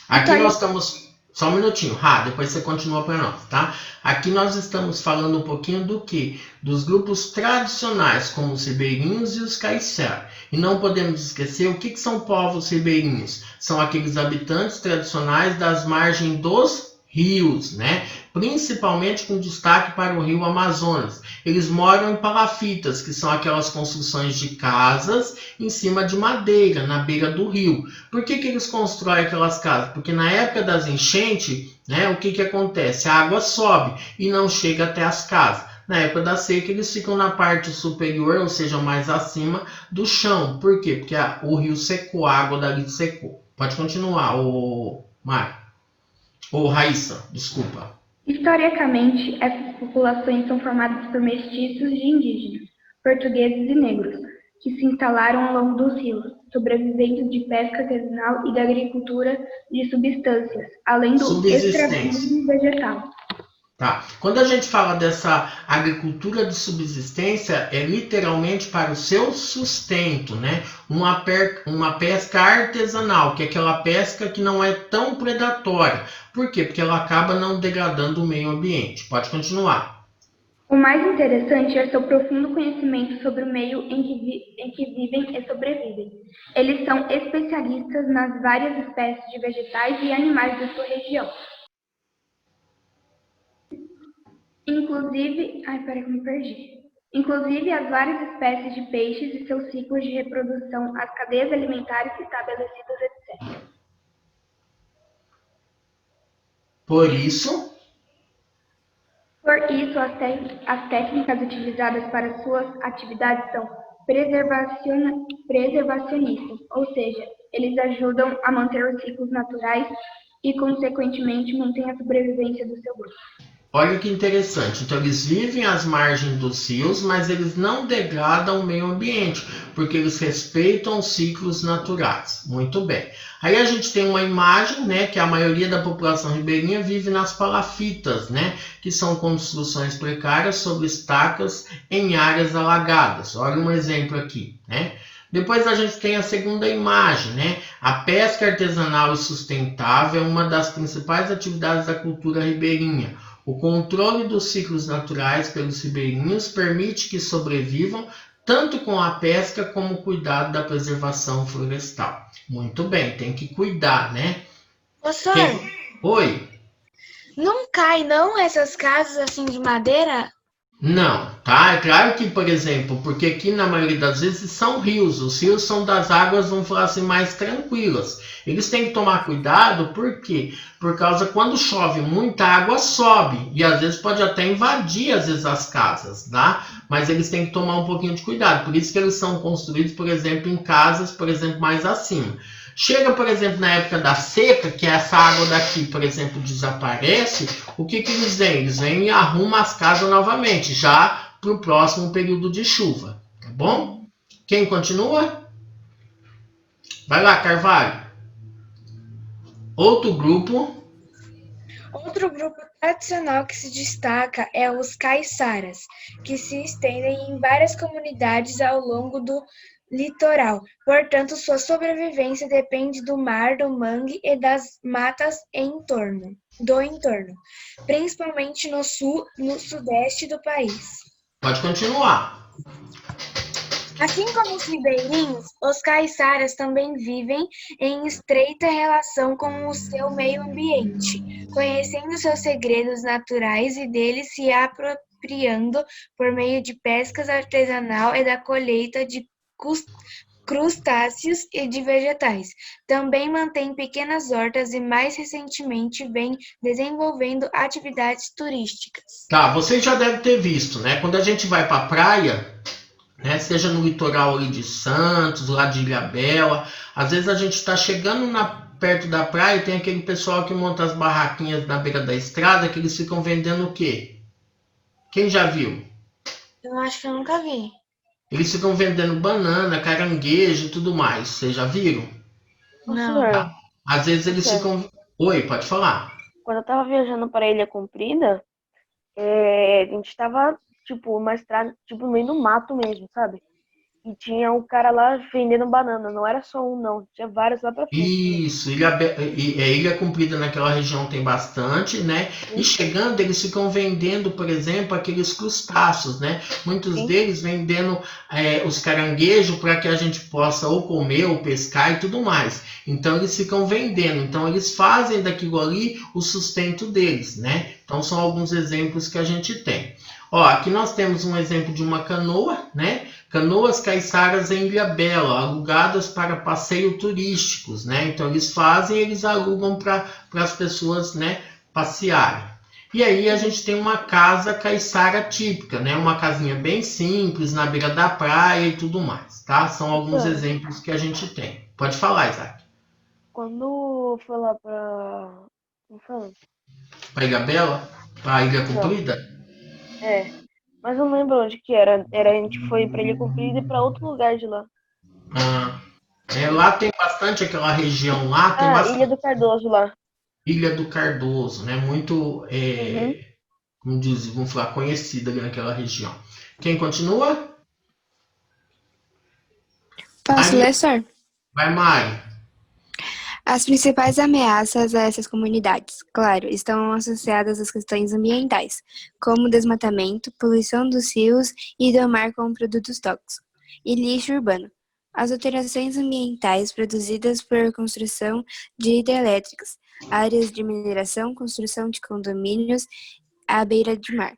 Aqui nós estamos... Só um minutinho, depois você continua para nós, tá? Aqui nós estamos falando um pouquinho do que? Dos grupos tradicionais, como os ribeirinhos e os caiçara. E não podemos esquecer o que são povos ribeirinhos. São aqueles habitantes tradicionais das margens dos rios, né? Principalmente com destaque para o rio Amazonas. Eles moram em palafitas, que são aquelas construções de casas em cima de madeira, na beira do rio. Por que eles constroem aquelas casas? Porque na época das enchentes, né, o que acontece? A água sobe e não chega até as casas. Na época da seca, eles ficam na parte superior, ou seja, mais acima do chão. Por quê? Porque o rio secou, a água dali secou. Pode continuar, Mário. Raíssa, desculpa. Historicamente, essas populações são formadas por mestiços de indígenas, portugueses e negros, que se instalaram ao longo dos rios, sobrevivendo de pesca artesanal e da agricultura de substâncias, além do extrativismo vegetal. Tá. Quando a gente fala dessa agricultura de subsistência, é literalmente para o seu sustento, né? Uma pesca artesanal, que é aquela pesca que não é tão predatória. Por quê? Porque ela acaba não degradando o meio ambiente. Pode continuar. O mais interessante é seu profundo conhecimento sobre o meio em que vivem e sobrevivem. Eles são especialistas nas várias espécies de vegetais e animais da sua região. Inclusive as várias espécies de peixes e seus ciclos de reprodução, as cadeias alimentares estabelecidas, etc. Por isso, as técnicas utilizadas para suas atividades são preservacionistas, ou seja, eles ajudam a manter os ciclos naturais e, consequentemente, mantêm a sobrevivência do seu grupo. Olha que interessante. Então, eles vivem às margens dos rios, mas eles não degradam o meio ambiente, porque eles respeitam os ciclos naturais. Muito bem. Aí a gente tem uma imagem, né, que a maioria da população ribeirinha vive nas palafitas, né, que são construções precárias sobre estacas em áreas alagadas. Olha um exemplo aqui, né? Depois a gente tem a segunda imagem, né? A pesca artesanal e sustentável é uma das principais atividades da cultura ribeirinha. O controle dos ciclos naturais pelos ribeirinhos permite que sobrevivam tanto com a pesca como o cuidado da preservação florestal. Muito bem, tem que cuidar, né? Professor, Oi? não cai não essas casas assim de madeira? Não, tá? É claro que, por exemplo, porque aqui na maioria das vezes são rios, os rios são das águas, vamos falar assim, mais tranquilas. Eles têm que tomar cuidado, por quê? Por causa quando chove, muita água sobe e às vezes pode até invadir às vezes as casas, tá? Mas eles têm que tomar um pouquinho de cuidado, por isso que eles são construídos, por exemplo, em casas, por exemplo, mais acima. Chega, por exemplo, na época da seca, que essa água daqui, por exemplo, desaparece, o que eles vêm? Eles vêm e arrumam as casas novamente, já para o próximo período de chuva, tá bom? Quem continua? Vai lá, Carvalho. Outro grupo. Outro grupo tradicional que se destaca é os caiçaras, que se estendem em várias comunidades ao longo do litoral. Portanto, sua sobrevivência depende do mar, do mangue e das matas do entorno, principalmente no sul, no sudeste do país. Pode continuar. Assim como os ribeirinhos, os caiçaras também vivem em estreita relação com o seu meio ambiente, conhecendo seus segredos naturais e deles se apropriando por meio de pescas artesanal e da colheita de crustáceos e de vegetais. Também mantém pequenas hortas e mais recentemente vem desenvolvendo atividades turísticas. Tá, vocês já devem ter visto, né? Quando a gente vai para a praia, né, seja no litoral ali de Santos, lá de Ilhabela, às vezes a gente está chegando perto da praia e tem aquele pessoal que monta as barraquinhas na beira da estrada, que eles ficam vendendo o quê? Quem já viu? Eu acho que eu nunca vi. Eles ficam vendendo banana, caranguejo e tudo mais. Vocês já viram? Não. Senhor, Às vezes eles ficam... Oi, pode falar. quando eu tava viajando para Ilha Comprida, a gente tava, tipo, uma estrada, tipo, no meio do mato mesmo, sabe? E tinha um cara lá vendendo banana, não era só um, não, tinha vários lá pra frente. Isso, Ilha Comprida naquela região tem bastante, né? E chegando, eles ficam vendendo, por exemplo, aqueles crustáceos, né? Muitos Sim. deles vendendo os caranguejos para que a gente possa ou comer ou pescar e tudo mais. Então eles ficam vendendo, então eles fazem daquilo ali o sustento deles, né? Então são alguns exemplos que a gente tem. Ó, aqui nós temos um exemplo de uma canoa, né? Canoas caiçaras em Ilhabela, alugadas para passeio turísticos, né? Então eles alugam para as pessoas, né, passearem. E aí a gente tem uma casa caiçara típica, né? Uma casinha bem simples, na beira da praia e tudo mais, tá? São alguns exemplos que a gente tem. Pode falar, Isaac. Quando foi lá pra... Como fala? Para Ilhabela? Para Ilha Comprida? Mas eu não lembro onde que era. A gente foi pra Ilha Comprida e pra outro lugar de lá. Lá tem bastante aquela região lá, tem bastante. Ilha do Cardoso lá. Ilha do Cardoso, né? Muito, como diz, vamos falar, conhecida ali naquela região. Quem continua? Posso ler, senhor? Vai, Mari. As principais ameaças a essas comunidades, claro, estão associadas às questões ambientais, como desmatamento, poluição dos rios e do mar com produtos tóxicos, e lixo urbano. As alterações ambientais produzidas por construção de hidrelétricas, áreas de mineração, construção de condomínios à beira de mar.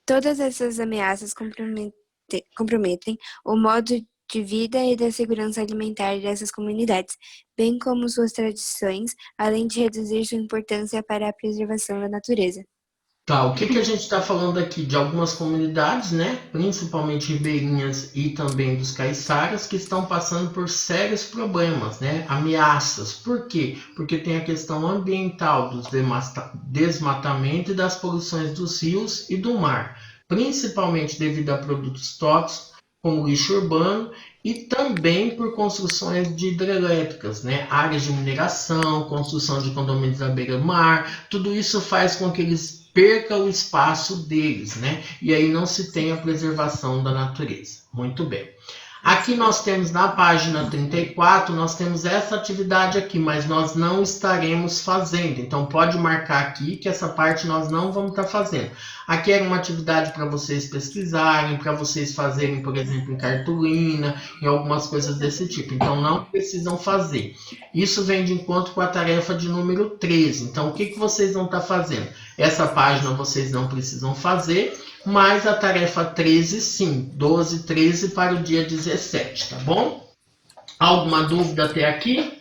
Todas essas ameaças comprometem o modo de vida e da segurança alimentar dessas comunidades, bem como suas tradições, além de reduzir sua importância para a preservação da natureza. Tá, o que a gente está falando aqui? De algumas comunidades, né, principalmente ribeirinhas e também dos caiçaras, que estão passando por sérios problemas, né, ameaças. Por quê? Porque tem a questão ambiental dos desmatamento e das poluições dos rios e do mar, principalmente devido a produtos tóxicos, como lixo urbano, e também por construções de hidrelétricas, né, áreas de mineração, construção de condomínios à beira-mar. Tudo isso faz com que eles perca o espaço deles, né? E aí não se tem a preservação da natureza. Muito bem. Aqui nós temos na página 34, nós temos essa atividade aqui, mas nós não estaremos fazendo. Então pode marcar aqui que essa parte nós não vamos estar fazendo. Aqui era uma atividade para vocês pesquisarem, para vocês fazerem, por exemplo, em cartolina, em algumas coisas desse tipo. Então não precisam fazer. Isso vem de encontro com a tarefa de número 13. Então o que vocês vão estar fazendo? Essa página vocês não precisam fazer, mas a tarefa 13 sim, 12, 13 para o dia 17, tá bom? Alguma dúvida até aqui?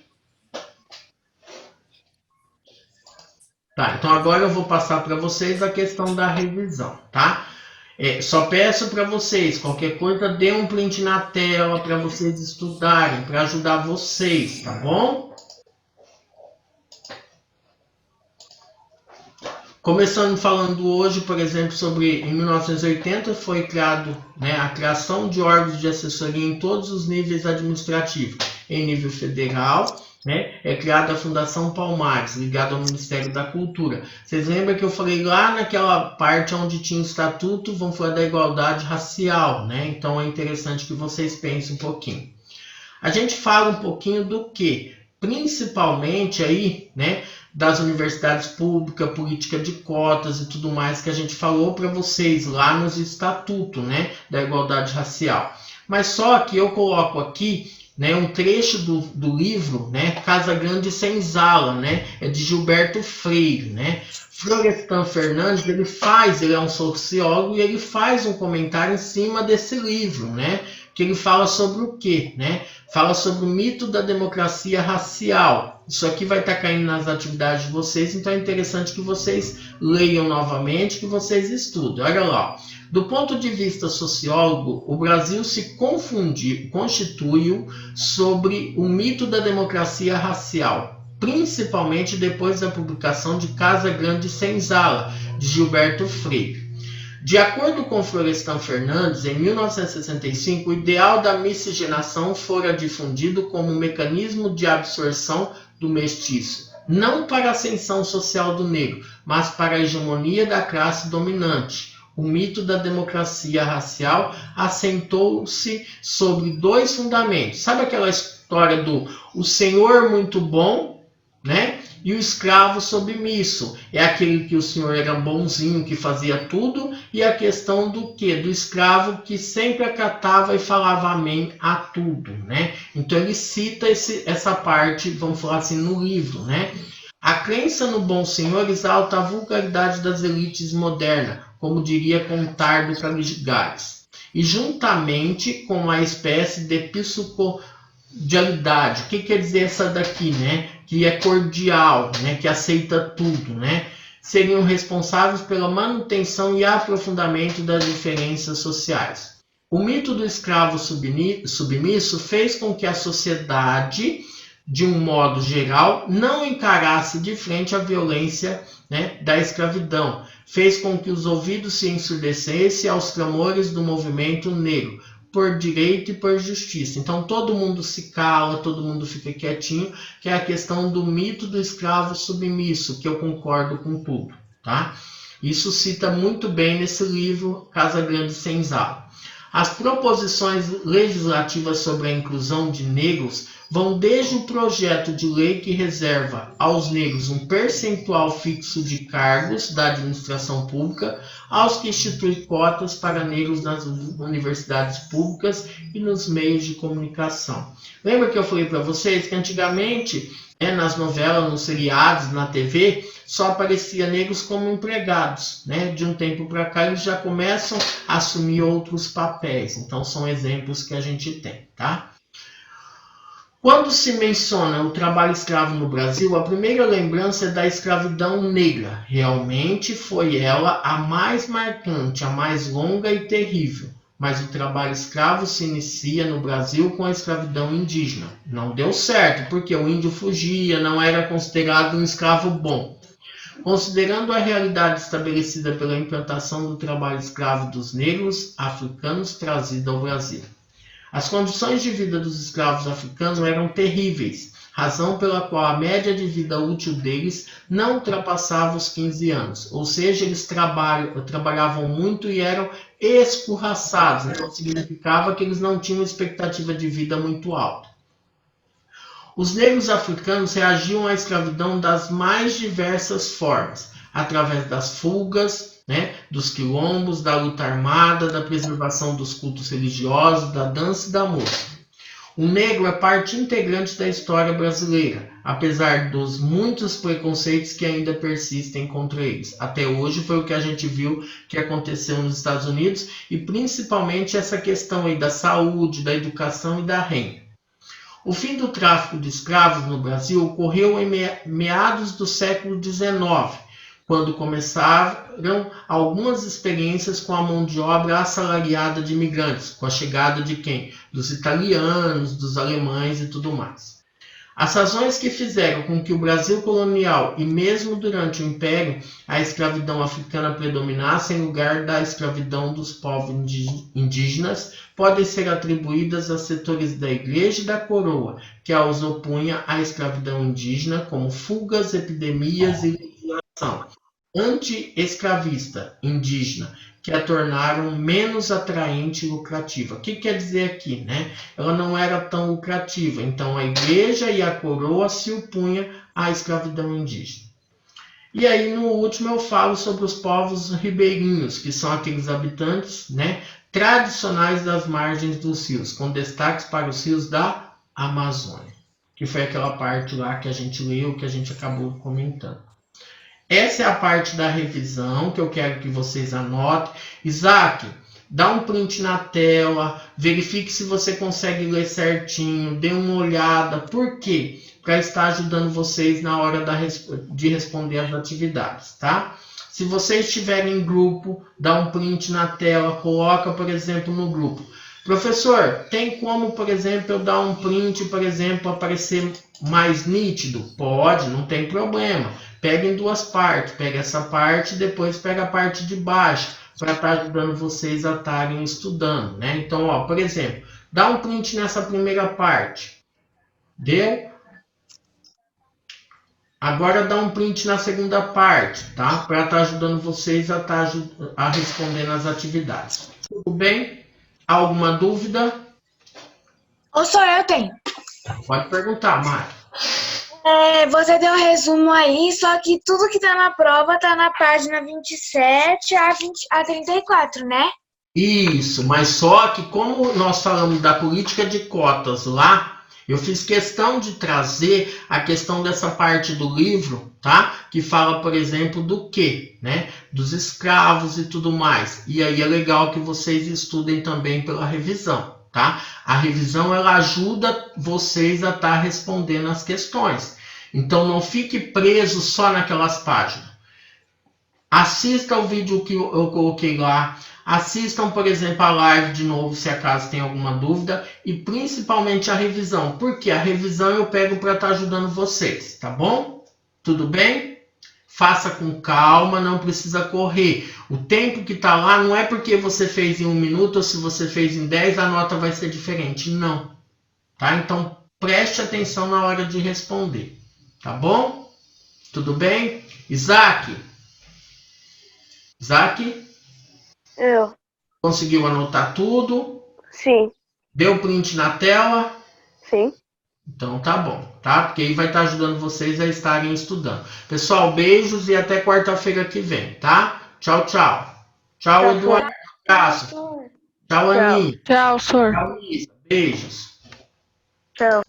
Tá, então agora eu vou passar para vocês a questão da revisão, tá? Só peço para vocês, qualquer coisa, dê um print na tela para vocês estudarem, para ajudar vocês, tá bom? Começando falando hoje, por exemplo, sobre em 1980 foi criado, né, a criação de órgãos de assessoria em todos os níveis administrativos. Em nível federal, né, é criada a Fundação Palmares, ligada ao Ministério da Cultura. Vocês lembram que eu falei lá naquela parte onde tinha o estatuto, vamos falar da igualdade racial, né? Então é interessante que vocês pensem um pouquinho. A gente fala um pouquinho do que? Principalmente aí, né, das universidades públicas, política de cotas e tudo mais que a gente falou para vocês lá nos estatutos, né, da igualdade racial. Mas só que eu coloco aqui, né, um trecho do livro, né, Casa Grande Senzala, né, é de Gilberto Freire, né. Florestan Fernandes, ele é um sociólogo e ele faz um comentário em cima desse livro, né, que ele fala sobre o quê, né? Fala sobre o mito da democracia racial. Isso aqui vai estar caindo nas atividades de vocês, então é interessante que vocês leiam novamente, que vocês estudem. Olha lá, do ponto de vista sociólogo, o Brasil se constituiu sobre o mito da democracia racial, principalmente depois da publicação de Casa Grande Senzala, de Gilberto Freire. De acordo com Florestan Fernandes, em 1965, o ideal da miscigenação fora difundido como um mecanismo de absorção do mestiço, não para a ascensão social do negro, mas para a hegemonia da classe dominante. O mito da democracia racial assentou-se sobre dois fundamentos. Sabe aquela história do o senhor muito bom, né? E o escravo submisso, é aquele que o senhor era bonzinho, que fazia tudo, e a questão do quê? Do escravo que sempre acatava e falava amém a tudo, né? Então ele cita essa parte, vamos falar assim, no livro, né? A crença no bom senhor exalta a vulgaridade das elites modernas, como diria Contardo Caligares, e juntamente com a espécie de psicodialidade. O que quer dizer essa daqui, né? Que é cordial, né, que aceita tudo, né, seriam responsáveis pela manutenção e aprofundamento das diferenças sociais. O mito do escravo submisso fez com que a sociedade, de um modo geral, não encarasse de frente a violência, né, da escravidão. Fez com que os ouvidos se ensurdecessem aos clamores do movimento negro, por direito e por justiça. Então todo mundo se cala, todo mundo fica quietinho, que é a questão do mito do escravo submisso, que eu concordo com tudo, tá? Isso cita muito bem nesse livro Casa Grande Senzala. As proposições legislativas sobre a inclusão de negros vão desde o projeto de lei que reserva aos negros um percentual fixo de cargos da administração pública, aos que institui cotas para negros nas universidades públicas e nos meios de comunicação. Lembra que eu falei para vocês que antigamente, nas novelas, nos seriados, na TV, só aparecia negros como empregados, né? De um tempo para cá eles já começam a assumir outros papéis. Então são exemplos que a gente tem, tá? Quando se menciona o trabalho escravo no Brasil, a primeira lembrança é da escravidão negra. Realmente foi ela a mais marcante, a mais longa e terrível. Mas o trabalho escravo se inicia no Brasil com a escravidão indígena. Não deu certo, porque o índio fugia, não era considerado um escravo bom. Considerando a realidade estabelecida pela implantação do trabalho escravo dos negros africanos trazido ao Brasil. As condições de vida dos escravos africanos eram terríveis, razão pela qual a média de vida útil deles não ultrapassava os 15 anos, ou seja, eles trabalhavam muito e eram escorraçados, então significava que eles não tinham expectativa de vida muito alta. Os negros africanos reagiam à escravidão das mais diversas formas, através das fugas, dos quilombos, da luta armada, da preservação dos cultos religiosos, da dança e da música. O negro é parte integrante da história brasileira, apesar dos muitos preconceitos que ainda persistem contra eles. Até hoje foi o que a gente viu que aconteceu nos Estados Unidos e principalmente essa questão aí da saúde, da educação e da renda. O fim do tráfico de escravos no Brasil ocorreu em meados do século XIX, quando começaram algumas experiências com a mão de obra assalariada de imigrantes, com a chegada de quem? Dos italianos, dos alemães e tudo mais. As razões que fizeram com que o Brasil colonial e mesmo durante o Império a escravidão africana predominasse em lugar da escravidão dos povos indígenas podem ser atribuídas a setores da Igreja e da Coroa, que os opunha à escravidão indígena como fugas, epidemias e legislação anti-escravista indígena, que a tornaram menos atraente e lucrativa. O que quer dizer aqui? Ela não era tão lucrativa, então a igreja e a coroa se opunham à escravidão indígena. E aí no último eu falo sobre os povos ribeirinhos, que são aqueles habitantes tradicionais das margens dos rios, com destaques para os rios da Amazônia, que foi aquela parte lá que a gente leu, que a gente acabou comentando. Essa é a parte da revisão que eu quero que vocês anotem. Isaac, dá um print na tela, verifique se você consegue ler certinho, dê uma olhada. Por quê? Para estar ajudando vocês na hora de responder as atividades, tá? Se vocês estiverem em grupo, dá um print na tela, coloca, por exemplo, no grupo. Professor, tem como, por exemplo, eu dar um print, por exemplo, aparecer mais nítido? Pode, não tem problema. Pega em duas partes, pega essa parte e depois pega a parte de baixo, para estar ajudando vocês a estarem estudando, Então, por exemplo, dá um print nessa primeira parte. Deu? Agora dá um print na segunda parte, tá? Para estar ajudando vocês a estar respondendo as atividades. Tudo bem? Alguma dúvida? Ou só eu tenho. Pode perguntar, Mari. Você deu um resumo aí, só que tudo que tá na prova tá na página 27 a 34, né? Isso, mas só que como nós falamos da política de cotas lá, eu fiz questão de trazer a questão dessa parte do livro, tá? Que fala, por exemplo, do quê? Dos escravos e tudo mais. E aí é legal que vocês estudem também pela revisão, tá? A revisão, ela ajuda vocês a estar respondendo as questões. Então, não fique preso só naquelas páginas. Assista o vídeo que eu coloquei lá. Assistam, por exemplo, a live de novo, se acaso tem alguma dúvida. E principalmente a revisão. Porque a revisão eu pego para estar ajudando vocês, tá bom? Tudo bem? Faça com calma, não precisa correr. O tempo que está lá não é porque você fez em 1 minuto ou se você fez em 10, a nota vai ser diferente. Não. Tá? Então, preste atenção na hora de responder. Tá bom? Tudo bem? Isaac? Isaac? Eu. Conseguiu anotar tudo? Sim. Deu print na tela? Sim. Então tá bom, tá? Porque aí vai estar ajudando vocês a estarem estudando. Pessoal, beijos e até quarta-feira que vem, tá? Tchau, tchau. Tchau, Eduardo. Abraço. Tchau, Aninha. Tchau, senhor. Tchau, Isa. Beijos. Tchau.